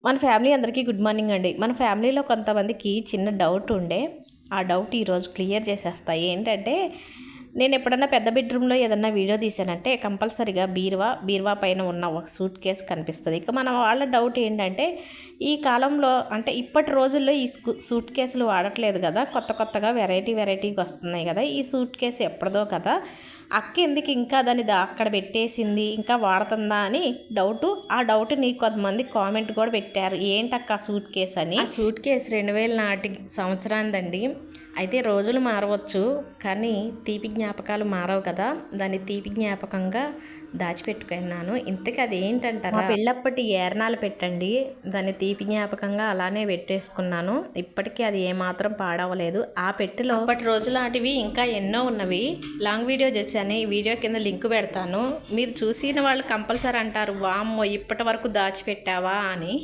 మన ఫ్యామిలీ అందరికీ good morning అండి. మన ఫ్యామిలీలో కొంతమందికి చిన్న డౌట్ ఉండే, ఆ డౌట్ ఈరోజు క్లియర్ చేసేస్తా. ఏంటంటే, నేను ఎప్పుడన్నా పెద్ద బెడ్రూమ్లో ఏదన్నా వీడియో తీసానంటే కంపల్సరీగా బీరువా పైన ఉన్న ఒక సూట్ కేసు కనిపిస్తుంది. ఇక మన వాళ్ళ డౌట్ ఏంటంటే, ఈ కాలంలో అంటే ఇప్పటి రోజుల్లో ఈ సూట్ కేసులు వాడట్లేదు కదా, కొత్తగా వెరైటీగా వస్తున్నాయి కదా, ఈ సూట్ కేసు ఎప్పటిదో కదా, అక్క ఎందుకు ఇంకా దాన్ని అక్కడ పెట్టేసింది, ఇంకా వాడుతుందా అని డౌటు. ఆ డౌట్ని కొంతమంది కామెంట్ కూడా పెట్టారు, ఏంటక్క సూట్ కేసు అని. ఆ సూట్ కేసు 2000 నాటి సంవత్సరాందండి. అయితే రోజులు మారవచ్చు, కానీ తీపి జ్ఞాపకాలు మారవు కదా, దాన్ని తీపి జ్ఞాపకంగా దాచిపెట్టుకున్నాను. ఇంతకీ అది ఏంటంటారా, మా పెళ్ళప్పటి ఏర్నాలు పెట్టండి, దాన్ని తీపి జ్ఞాపకంగా అలానే పెట్టేసుకున్నాను. ఇప్పటికీ అది ఏమాత్రం పాడవలేదు. ఆ పెట్టెలో అప్పటి రోజులాంటివి ఇంకా ఎన్నో ఉన్నవి. లాంగ్ వీడియో చేశాను, ఈ వీడియో కింద లింక్ పెడతాను. మీరు చూసిన వాళ్ళు కంపల్సరీ అంటారు, వామ్మో ఇప్పటి వరకు దాచిపెట్టావా అని.